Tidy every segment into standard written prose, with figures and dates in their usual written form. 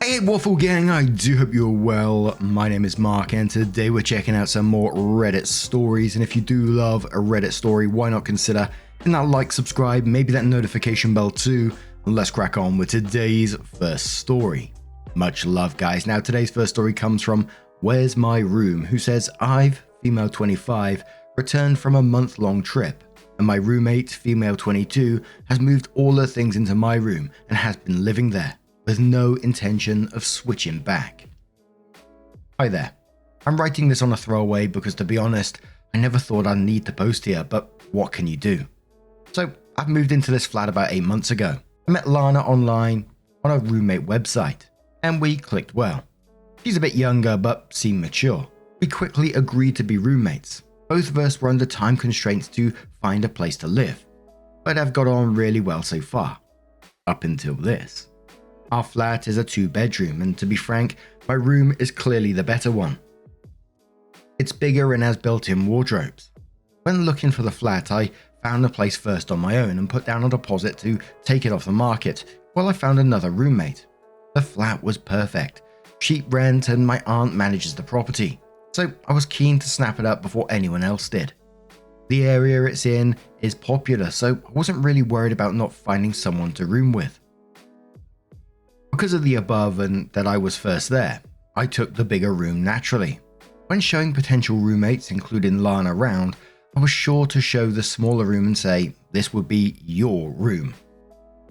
Hey Waffle Gang, I do hope you're well. My name is Mark and today we're checking out some more Reddit stories, and if you do love a Reddit story, why not consider hitting that like, subscribe, maybe that notification bell too, and let's crack on with today's first story. Much love guys. Now today's first story comes from Where's My Room, who says, I've, female 25, returned from a month-long trip, and my roommate, female 22, has moved all her things into my room and has been living there, with no intention of switching back. Hi there. I'm writing this on a throwaway because, to be honest, I never thought I'd need to post here, but what can you do? So I've moved into this flat about 8 months ago. I met Lana online on a roommate website, and we clicked well. She's a bit younger but seemed mature. We quickly agreed to be roommates. Both of us were under time constraints to find a place to live, but have got on really well so far. Up until this. Our flat is a 2-bedroom, and to be frank, my room is clearly the better one. It's bigger and has built-in wardrobes. When looking for the flat, I found a place first on my own and put down a deposit to take it off the market while I found another roommate. The flat was perfect. Cheap rent, and my aunt manages the property, so I was keen to snap it up before anyone else did. The area it's in is popular, so I wasn't really worried about not finding someone to room with. Because of the above and that I was first there, I took the bigger room naturally. When showing potential roommates, including Lana, around, I was sure to show the smaller room and say, this would be your room.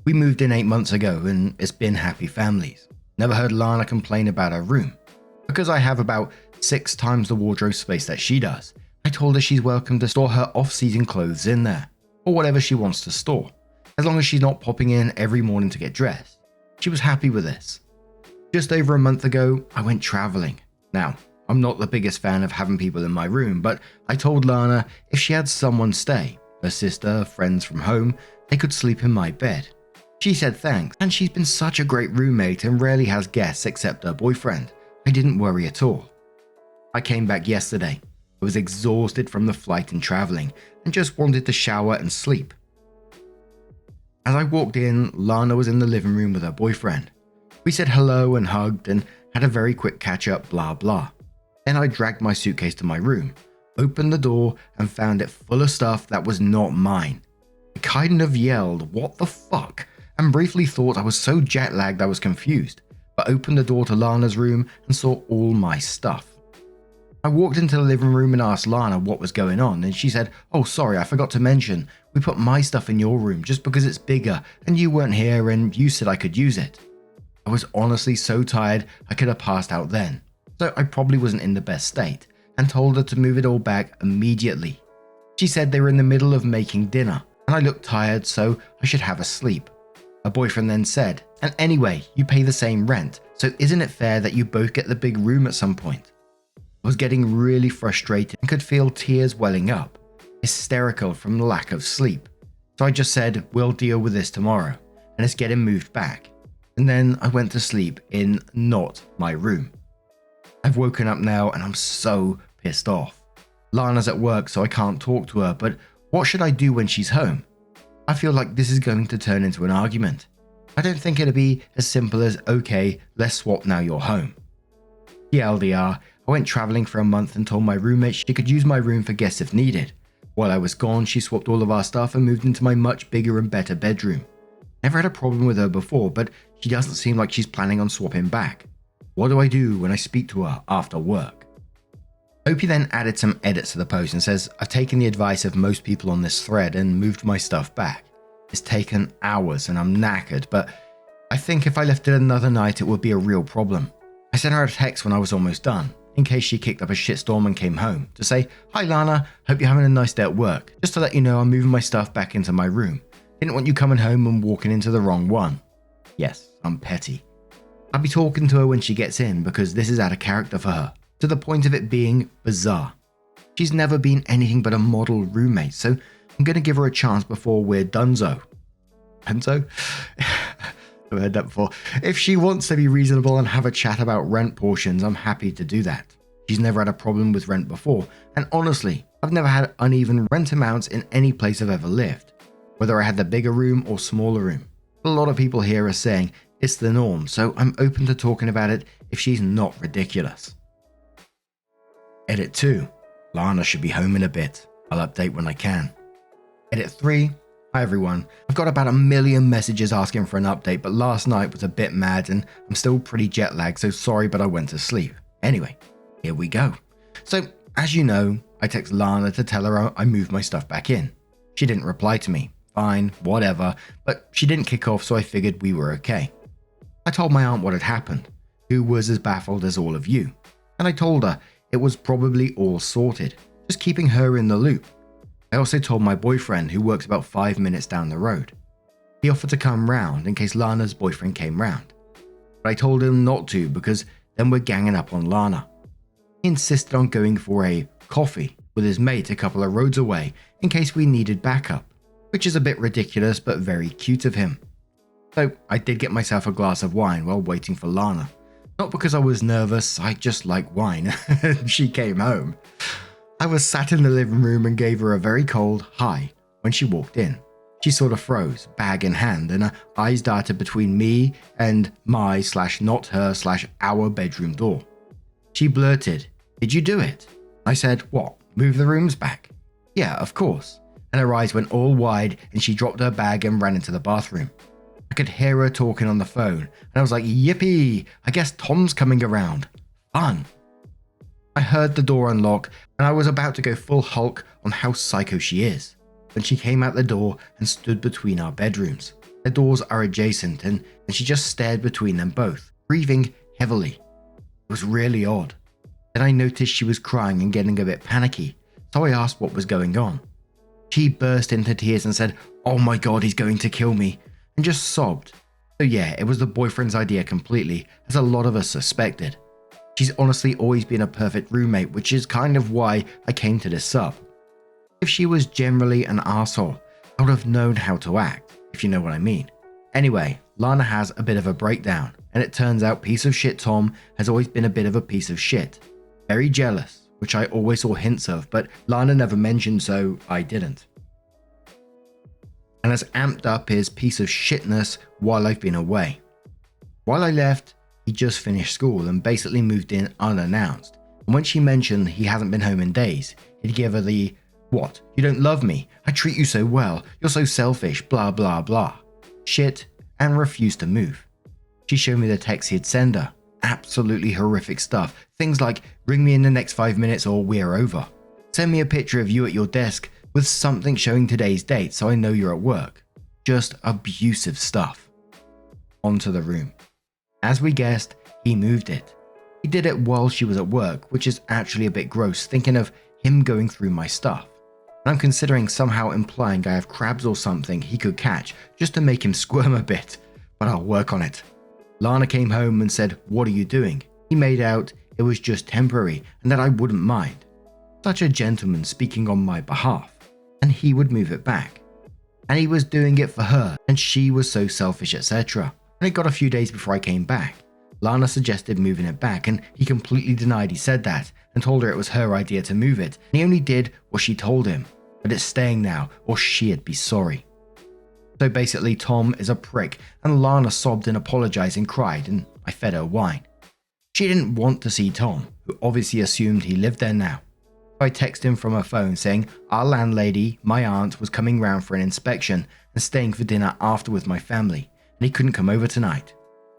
We moved in 8 months ago and it's been happy families. Never heard Lana complain about her room. Because I have about 6 times the wardrobe space that she does, I told her she's welcome to store her off-season clothes in there, or whatever she wants to store, as long as she's not popping in every morning to get dressed. She was happy with this. Just over a month ago, I went traveling. Now, I'm not the biggest fan of having people in my room, but I told Lana if she had someone stay, her sister, friends from home, they could sleep in my bed. She said thanks, and she's been such a great roommate and rarely has guests except her boyfriend. I didn't worry at all. I came back yesterday. I was exhausted from the flight and traveling, and just wanted to shower and sleep. As I walked in, Lana was in the living room with her boyfriend. We said hello and hugged and had a very quick catch up, blah blah. Then I dragged my suitcase to my room, opened the door and found it full of stuff that was not mine. I kind of yelled, what the fuck, and briefly thought I was so jet lagged I was confused, but opened the door to Lana's room and saw all my stuff. I walked into the living room and asked Lana what was going on, and she said, oh sorry, I forgot to mention, we put my stuff in your room just because it's bigger and you weren't here and you said I could use it. I was honestly so tired I could have passed out then, so I probably wasn't in the best state, and told her to move it all back immediately. She said they were in the middle of making dinner, and I looked tired so I should have a sleep. Her boyfriend then said, and anyway, you pay the same rent, so isn't it fair that you both get the big room at some point? I was getting really frustrated and could feel tears welling up, hysterical from the lack of sleep. So I just said, we'll deal with this tomorrow, and it's getting moved back. And then I went to sleep in not my room. I've woken up now and I'm so pissed off. Lana's at work so I can't talk to her, but what should I do when she's home? I feel like this is going to turn into an argument. I don't think it'll be as simple as, okay, let's swap now you're home. TLDR, I went traveling for a month and told my roommate she could use my room for guests if needed. While I was gone, she swapped all of our stuff and moved into my much bigger and better bedroom. Never had a problem with her before, but she doesn't seem like she's planning on swapping back. What do I do when I speak to her after work? Opie then added some edits to the post and says, I've taken the advice of most people on this thread and moved my stuff back. It's taken hours and I'm knackered, but I think if I left it another night it would be a real problem. I sent her a text when I was almost done, in case she kicked up a shitstorm and came home, to say, hi Lana, hope you're having a nice day at work. Just to let you know I'm moving my stuff back into my room. Didn't want you coming home and walking into the wrong one. Yes, I'm petty. I'll be talking to her when she gets in because this is out of character for her, to the point of it being bizarre. She's never been anything but a model roommate, so I'm going to give her a chance before we're donezo. Donezo? I've heard that before. If she wants to be reasonable and have a chat about rent portions, I'm happy to do that. She's never had a problem with rent before, and honestly, I've never had uneven rent amounts in any place I've ever lived, whether I had the bigger room or smaller room. A lot of people here are saying It's the norm, so I'm open to talking about it if she's not ridiculous. Edit 2. Lana should be home in a bit. I'll update when I can. Edit 3. Hi everyone. I've got about 1 million messages asking for an update, but last night was a bit mad and I'm still pretty jet lagged, so sorry but I went to sleep. Anyway, here we go. So, as you know, I text Lana to tell her I moved my stuff back in. She didn't reply to me. Fine, whatever, but she didn't kick off, so I figured we were okay. I told my aunt what had happened, who was as baffled as all of you, and I told her it was probably all sorted, just keeping her in the loop. I also told my boyfriend, who works about 5 minutes down the road. He offered to come round in case Lana's boyfriend came round, but I told him not to because then we're ganging up on Lana. He insisted on going for a coffee with his mate a couple of roads away in case we needed backup, which is a bit ridiculous but very cute of him. So I did get myself a glass of wine while waiting for Lana. Not because I was nervous, I just like wine. She came home. I was sat in the living room and gave her a very cold hi when she walked in. She sort of froze, bag in hand, and her eyes darted between me and my/not her/our bedroom door. She blurted, "Did you do it?" I said, "What, move the rooms back?" "Yeah, of course." And her eyes went all wide and she dropped her bag and ran into the bathroom. I could hear her talking on the phone and I was like, yippee, I guess Tom's coming around. Fun. I heard the door unlock and I was about to go full Hulk on how psycho she is when she came out the door and stood between our bedrooms. The doors are adjacent and she just stared between them both, breathing heavily. It was really odd. Then I noticed she was crying and getting a bit panicky, so I asked what was going on. She burst into tears and said, "Oh my god, he's going to kill me," and just sobbed. So yeah, it was the boyfriend's idea completely, as a lot of us suspected. She's honestly always been a perfect roommate, which is kind of why I came to this sub. If she was generally an asshole, I would have known how to act, if you know what I mean. Anyway, Lana has a bit of a breakdown, and it turns out piece of shit Tom has always been a bit of a piece of shit. Very jealous, which I always saw hints of, but Lana never mentioned, so I didn't. And has amped up his piece of shitness while I've been away. While I left, he just finished school and basically moved in unannounced. And when she mentioned he hasn't been home in days, he'd give her the, "What, you don't love me? I treat you so well, you're so selfish, blah blah blah" shit, and refused to move. She showed me the text he'd send her. Absolutely horrific stuff. Things like, "Ring me in the next 5 minutes or we're over." "Send me a picture of you at your desk with something showing today's date so I know you're at work." Just abusive stuff. Onto the room. As we guessed, he moved it. He did it while she was at work, which is actually a bit gross thinking of him going through my stuff. And I'm considering somehow implying I have crabs or something he could catch just to make him squirm a bit, but I'll work on it. Lana came home and said, "What are you doing?" He made out it was just temporary and that I wouldn't mind. Such a gentleman speaking on my behalf. And he would move it back. And he was doing it for her, and she was so selfish, etc. And it got a few days before I came back. Lana suggested moving it back, and he completely denied he said that, and told her it was her idea to move it, and he only did what she told him. But it's staying now, or she'd be sorry. So basically, Tom is a prick, and Lana sobbed and apologized and cried, and I fed her wine. She didn't want to see Tom, who obviously assumed he lived there now. I texted him from her phone saying our landlady, my aunt, was coming round for an inspection and staying for dinner after with my family, and he couldn't come over tonight.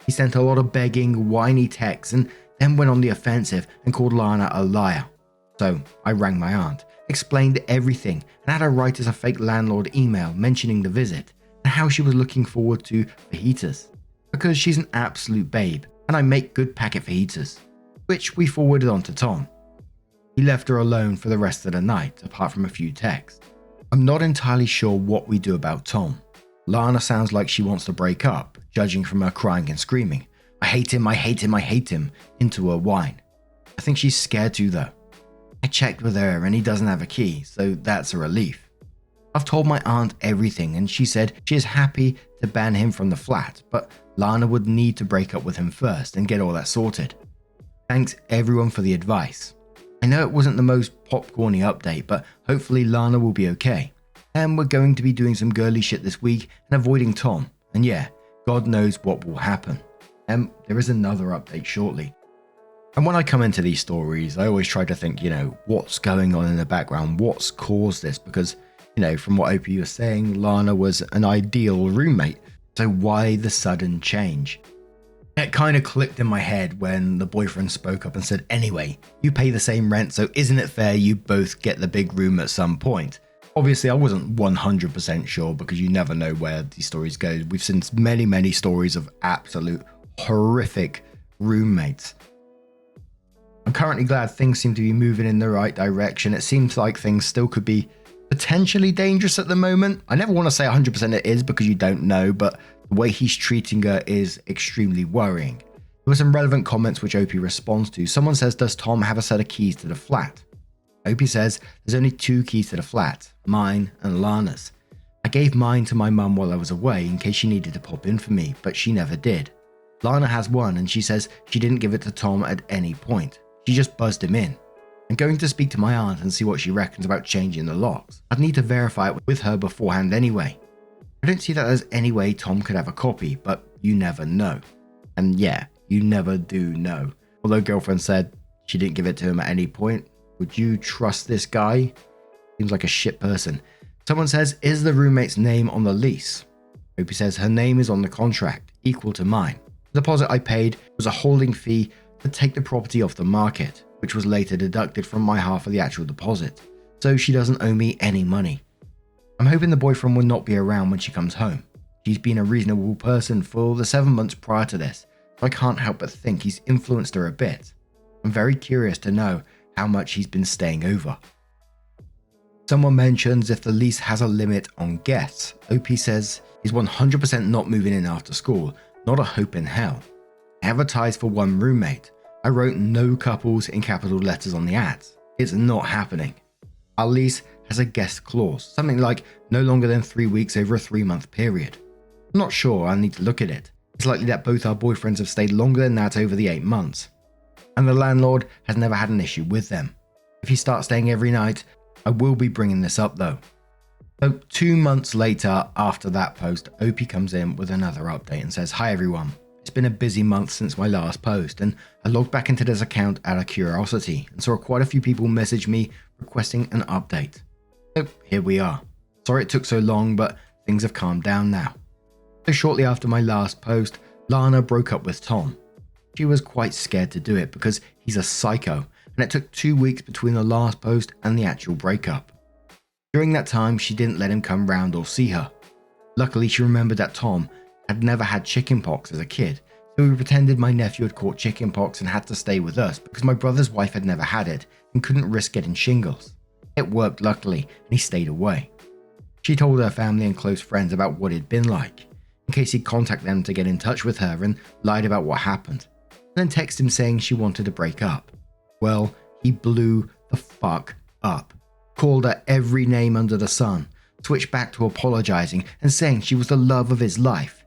He sent a lot of begging, whiny texts and then went on the offensive and called Lana a liar. So I rang my aunt, explained everything, and had her write us a fake landlord email mentioning the visit and how she was looking forward to fajitas, because she's an absolute babe and I make good packet fajitas, which we forwarded on to Tom. He left her alone for the rest of the night, apart from a few texts. I'm not entirely sure what we do about Tom. Lana sounds like she wants to break up, judging from her crying and screaming, "I hate him, I hate him, I hate him," into her whine. I think she's scared too though. I checked with her and he doesn't have a key, so that's a relief. I've told my aunt everything and she said she is happy to ban him from the flat, but Lana would need to break up with him first and get all that sorted. Thanks everyone for the advice. I know it wasn't the most popcorny update, but hopefully Lana will be okay. And we're going to be doing some girly shit this week and avoiding Tom. And yeah, God knows what will happen. And there is another update shortly. And when I come into these stories, I always try to think, what's going on in the background? What's caused this? Because, from what OP was saying, Lana was an ideal roommate. So why the sudden change? It kind of clicked in my head when the boyfriend spoke up and said, anyway, you pay the same rent, so isn't it fair you both get the big room at some point? Obviously, I wasn't 100% sure because you never know where these stories go. We've seen many, many stories of absolute horrific roommates. I'm currently glad things seem to be moving in the right direction. It seems like things still could be potentially dangerous at the moment. I never want to say 100% it is because you don't know, but the way he's treating her is extremely worrying. There were some relevant comments which OP responds to. Someone says, does Tom have a set of keys to the flat? OP says, there's only 2 keys to the flat, mine and Lana's. I gave mine to my mum while I was away in case she needed to pop in for me, but she never did. Lana has one and she says she didn't give it to Tom at any point. She just buzzed him in. I'm going to speak to my aunt and see what she reckons about changing the locks. I'd need to verify it with her beforehand anyway. I don't see that there's any way Tom could have a copy, but you never know. And yeah, you never do know. Although girlfriend said she didn't give it to him at any point, would you trust this guy? Seems like a shit person. Someone says, is the roommate's name on the lease? OP says her name is on the contract, equal to mine. The deposit I paid was a holding fee to take the property off the market, which was later deducted from my half of the actual deposit, so she doesn't owe me any money. I'm hoping the boyfriend will not be around when she comes home. She's been a reasonable person for the 7 months prior to this, so I can't help but think he's influenced her a bit. I'm very curious to know how much he's been staying over. Someone mentions if the lease has a limit on guests. OP says he's 100% not moving in after school, not a hope in hell. I advertised for 1 roommate. I wrote no couples in capital letters on the ads. It's not happening. Our lease has a guest clause, something like no longer than 3 weeks over a 3-month period. I'm not sure, I'll need to look at it. It's likely that both our boyfriends have stayed longer than that over the 8 months. And the landlord has never had an issue with them. If he starts staying every night, I will be bringing this up though. So 2 months later after that post, OP comes in with another update and says, hi everyone. It's been a busy month since my last post, and I logged back into this account out of curiosity and saw quite a few people message me requesting an update. So here we are. Sorry it took so long, but things have calmed down now. So shortly after my last post, Lana broke up with Tom. She was quite scared to do it because he's a psycho, and it took 2 weeks between the last post and the actual breakup. During that time, she didn't let him come round or see her. Luckily, she remembered that Tom had never had chickenpox as a kid, so we pretended my nephew had caught chickenpox and had to stay with us because my brother's wife had never had it and couldn't risk getting shingles. It worked luckily, and he stayed away. She told her family and close friends about what it'd been like, in case he'd contact them to get in touch with her, and lied about what happened, and then texted him saying she wanted to break up. Well, he blew the fuck up, called her every name under the sun, switched back to apologizing and saying she was the love of his life.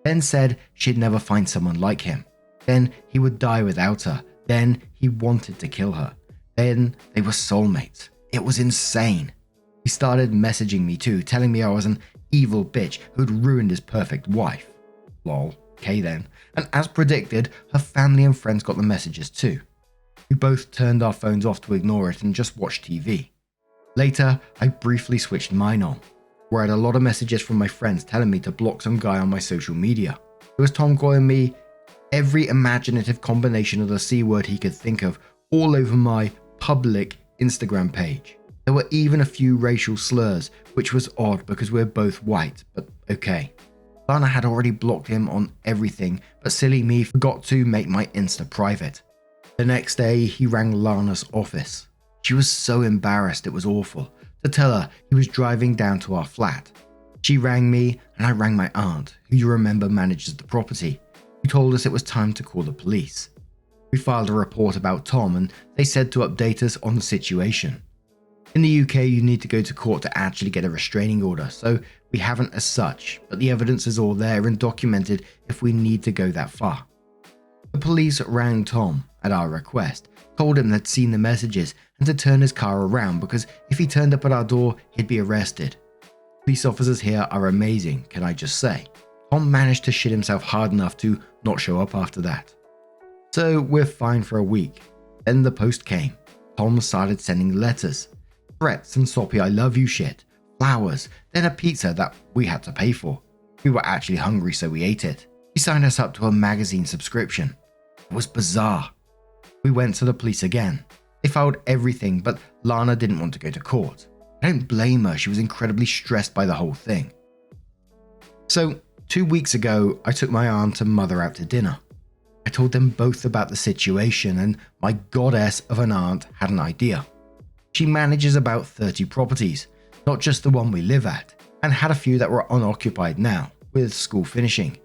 Then said she'd never find someone like him. Then he would die without her. Then he wanted to kill her. Then they were soulmates. It was insane. He started messaging me too, telling me I was an evil bitch who'd ruined his perfect wife. Lol, okay then. And as predicted, her family and friends got the messages too. We both turned our phones off to ignore it and just watched TV. Later, I briefly switched mine on, where I had a lot of messages from my friends telling me to block some guy on my social media. It was Tom calling me every imaginative combination of the C word he could think of all over my public Instagram page. There were even a few racial slurs, which was odd because we're both white, but okay. Lana had already blocked him on everything, but silly me forgot to make my Insta private. The next day, he rang Lana's office. She was so embarrassed it was awful, to tell her he was driving down to our flat. She rang me and I rang my aunt, who you remember manages the property, who told us it was time to call the police. We filed a report about Tom and they said to update us on the situation. In the UK, you need to go to court to actually get a restraining order, so we haven't as such, but the evidence is all there and documented if we need to go that far. The police rang Tom at our request, told him they'd seen the messages and to turn his car around because if he turned up at our door, he'd be arrested. Police officers here are amazing, can I just say? Tom managed to shit himself hard enough to not show up after that. So we're fine for a week. Then the post came. Tom started sending letters, threats and soppy I love you shit, flowers, then a pizza that we had to pay for. We were actually hungry so we ate it. He signed us up to a magazine subscription. It was bizarre. We went to the police again. They filed everything, but Lana didn't want to go to court. I don't blame her, she was incredibly stressed by the whole thing. So 2 weeks ago, I took my aunt and mother out to dinner. I told them both about the situation, and my goddess of an aunt had an idea. She manages about 30 properties, not just the one we live at, and had a few that were unoccupied now, with school finishing.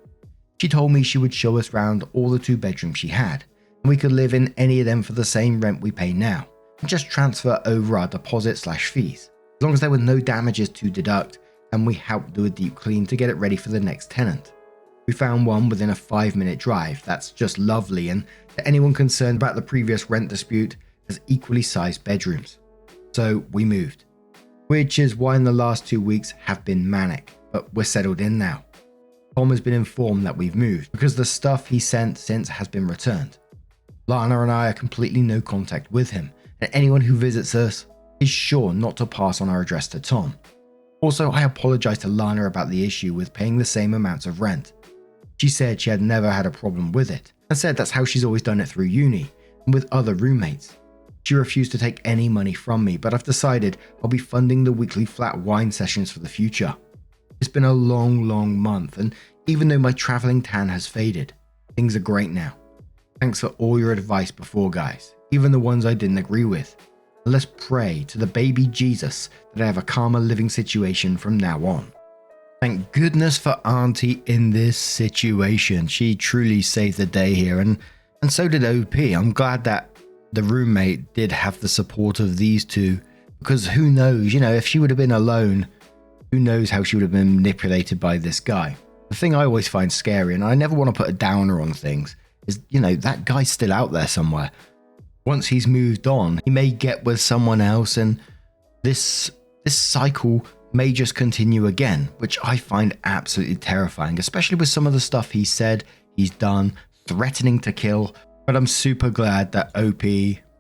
She told me she would show us round all the 2 bedrooms she had, and we could live in any of them for the same rent we pay now, and just transfer over our deposit/fees, as long as there were no damages to deduct, and we helped do a deep clean to get it ready for the next tenant. We found one within a 5-minute drive that's just lovely, and to anyone concerned about the previous rent dispute, has equally sized bedrooms. So we moved, which is why in the last 2 weeks have been manic, but we're settled in now. Tom has been informed that we've moved because the stuff he sent since has been returned. Lana and I are completely no contact with him, and anyone who visits us is sure not to pass on our address to Tom. Also, I apologized to Lana about the issue with paying the same amounts of rent. She said she had never had a problem with it, and said that's how she's always done it through uni and with other roommates. She refused to take any money from me, but I've decided I'll be funding the weekly flat wine sessions for the future. It's been a long month, and even though my traveling tan has faded, things are great now. Thanks for all your advice before, guys, even the ones I didn't agree with. And let's pray to the baby Jesus that I have a calmer living situation from now on. Thank goodness for Auntie in this situation. She truly saved the day here, and so did OP. I'm glad that the roommate did have the support of these two, because who knows, if she would have been alone, who knows how she would have been manipulated by this guy. The thing I always find scary, and I never want to put a downer on things, is, that guy's still out there somewhere. Once he's moved on, he may get with someone else, and this cycle may just continue again, which I find absolutely terrifying, especially with some of the stuff he said, he's done, threatening to kill. But I'm super glad that OP,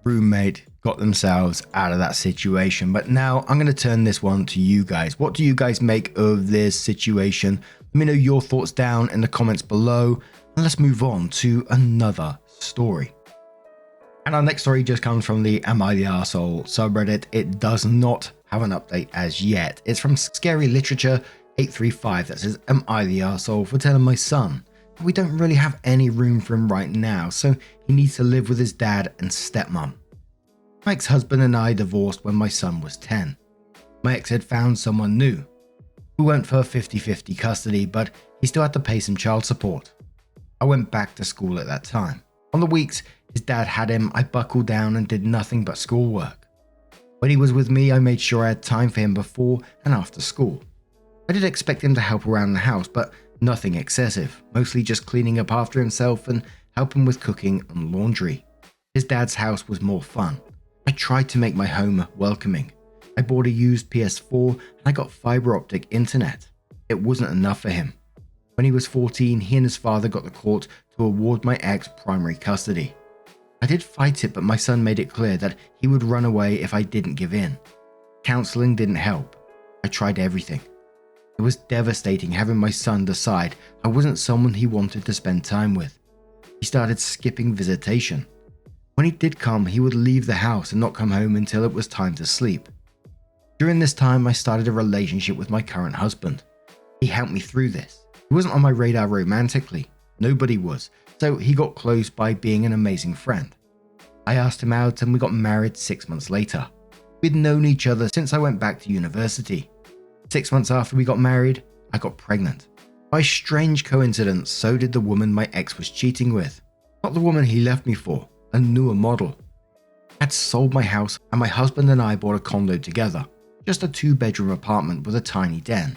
roommate, got themselves out of that situation. But now I'm going to turn this one to you guys. What do you guys make of this situation? Let me know your thoughts down in the comments below, and let's move on to another story. And our next story just comes from the Am I the Arsehole subreddit. It does not have an update as yet. It's from Scary Literature 835 that says, Am I the arsehole for telling my son we don't really have any room for him right now, so he needs to live with his dad and stepmom. My ex-husband and I divorced when my son was 10. My ex had found someone new. We went for 50-50 custody, but he still had to pay some child support. I went back to school at that time. On the weeks his dad had him, I buckled down and did nothing but schoolwork. When he was with me, I made sure I had time for him before and after school. I did expect him to help around the house, but nothing excessive, mostly just cleaning up after himself and helping with cooking and laundry. His dad's house was more fun. I tried to make my home welcoming. I bought a used PS4 and I got fiber optic internet. It wasn't enough for him. When he was 14, he and his father got the court to award my ex primary custody. I did fight it, but my son made it clear that he would run away if I didn't give in. Counseling didn't help. I tried everything. It was devastating having my son decide I wasn't someone he wanted to spend time with. He started skipping visitation. When he did come, he would leave the house and not come home until it was time to sleep. During this time, I started a relationship with my current husband. He helped me through this. He wasn't on my radar romantically. Nobody was, so he got close by being an amazing friend. I asked him out and we got married 6 months later. We'd known each other since I went back to university. 6 months after we got married, I got pregnant. By strange coincidence, so did the woman my ex was cheating with. Not the woman he left me for, a newer model. I had sold my house and my husband and I bought a condo together. Just a 2-bedroom apartment with a tiny den.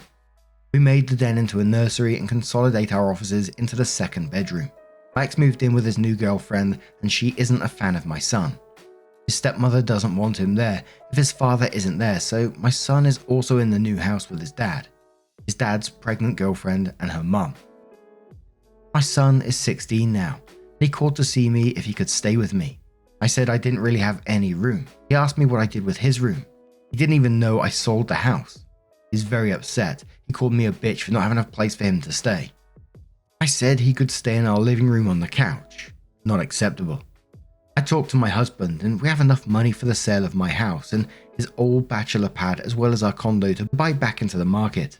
We made the den into a nursery and consolidate our offices into the 2nd bedroom. My ex moved in with his new girlfriend and she isn't a fan of my son. His stepmother doesn't want him there if his father isn't there, so my son is also in the new house with his dad. His dad's pregnant girlfriend and her mum. My son is 16 now. He called to see me if he could stay with me. I said I didn't really have any room. He asked me what I did with his room. He didn't even know I sold the house. He's very upset. He called me a bitch for not having a place for him to stay. I said he could stay in our living room on the couch. Not acceptable. I talked to my husband and we have enough money for the sale of my house and his old bachelor pad as well as our condo to buy back into the market.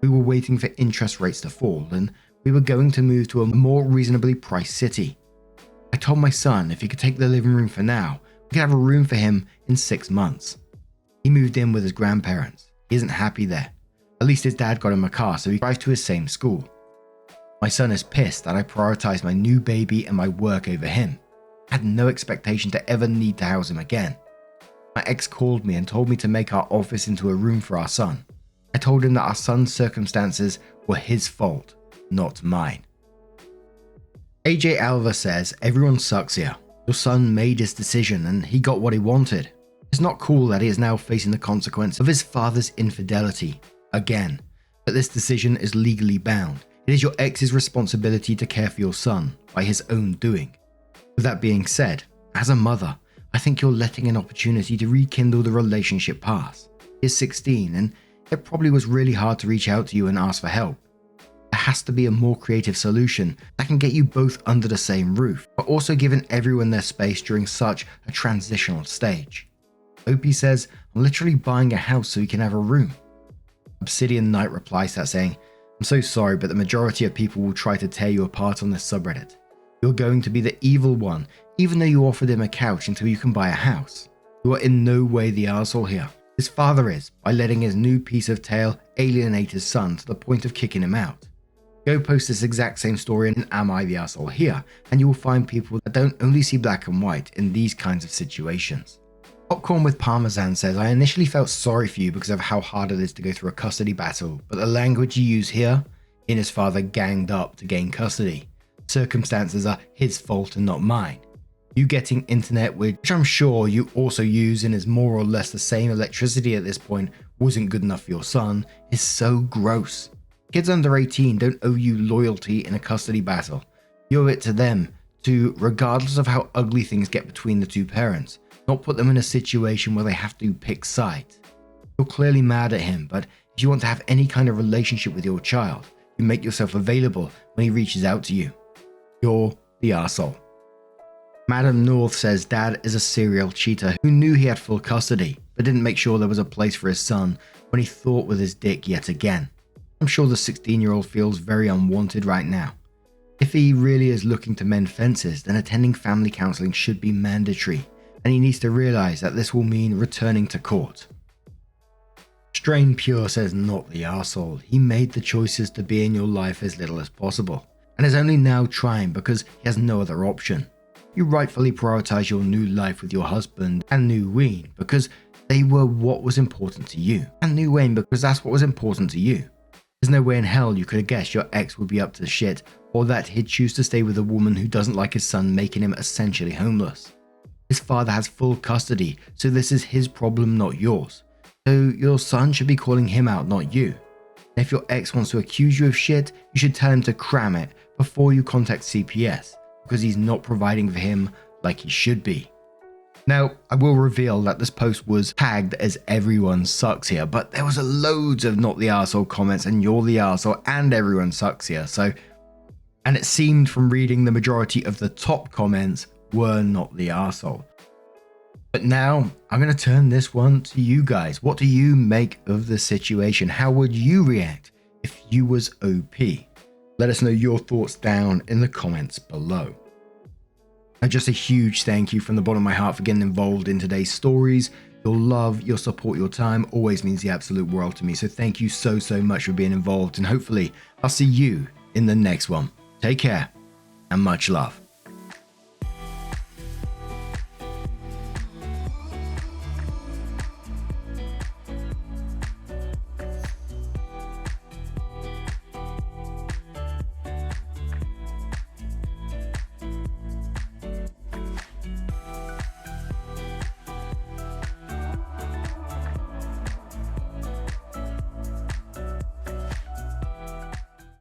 We were waiting for interest rates to fall and we were going to move to a more reasonably priced city. I told my son if he could take the living room for now, we could have a room for him in 6 months. He moved in with his grandparents. He isn't happy there. At least his dad got him a car so he drives to his same school. My son is pissed that I prioritized my new baby and my work over him. I had no expectation to ever need to house him again. My ex called me and told me to make our office into a room for our son. I told him that our son's circumstances were his fault, not mine. AJ Alva says, everyone sucks here. Your son made his decision and he got what he wanted. It's not cool that he is now facing the consequence of his father's infidelity again, but this decision is legally bound. It is your ex's responsibility to care for your son by his own doing. With that being said, as a mother, I think you're letting an opportunity to rekindle the relationship pass. He's 16 and it probably was really hard to reach out to you and ask for help. There has to be a more creative solution that can get you both under the same roof, but also giving everyone their space during such a transitional stage. Opie says, I'm literally buying a house so we can have a room. Obsidian Knight replies to that saying, I'm so sorry, but the majority of people will try to tear you apart on this subreddit. You're going to be the evil one, even though you offered him a couch until you can buy a house. You are in no way the arsehole here. His father is, by letting his new piece of tail alienate his son to the point of kicking him out. Go post this exact same story in Am I the Arsehole here, and you will find people that don't only see black and white in these kinds of situations. Popcorn with Parmesan says, I initially felt sorry for you because of how hard it is to go through a custody battle, but the language you use here, he and his father ganged up to gain custody. Circumstances are his fault and not mine. You getting internet, which I'm sure you also use and is more or less the same electricity at this point, wasn't good enough for your son, is so gross. Kids under 18 don't owe you loyalty in a custody battle. You owe it to them to, regardless of how ugly things get between the two parents, not put them in a situation where they have to pick sides. You're clearly mad at him, but if you want to have any kind of relationship with your child, you make yourself available when he reaches out to you. You're the arsehole. Madam North says Dad is a serial cheater who knew he had full custody, but didn't make sure there was a place for his son when he thought with his dick yet again. I'm sure the 16-year-old feels very unwanted right now. If he really is looking to mend fences, then attending family counseling should be mandatory, and he needs to realize that this will mean returning to court. Strain Pure says not the arsehole. He made the choices to be in your life as little as possible, and is only now trying because he has no other option. You rightfully prioritize your new life with your husband and new Ween because they were what was important to you, and new Wayne because that's what was important to you. There's no way in hell you could have guessed your ex would be up to shit, or that he'd choose to stay with a woman who doesn't like his son, making him essentially homeless. His father has full custody, so this is his problem, not yours. So your son should be calling him out, not you. And if your ex wants to accuse you of shit, you should tell him to cram it before you contact CPS, because he's not providing for him like he should be. Now, I will reveal that this post was tagged as everyone sucks here, but there was loads of not the arsehole comments and you're the arsehole and everyone sucks here. And it seemed from reading the majority of the top comments were not the arsehole. But now I'm going to turn this one to you guys. What do you make of the situation? How would you react if you was OP? Let us know your thoughts down in the comments below. And just a huge thank you from the bottom of my heart for getting involved in today's stories. Your love, your support, your time always means the absolute world to me. So thank you so much for being involved, and hopefully I'll see you in the next one. Take care and much love.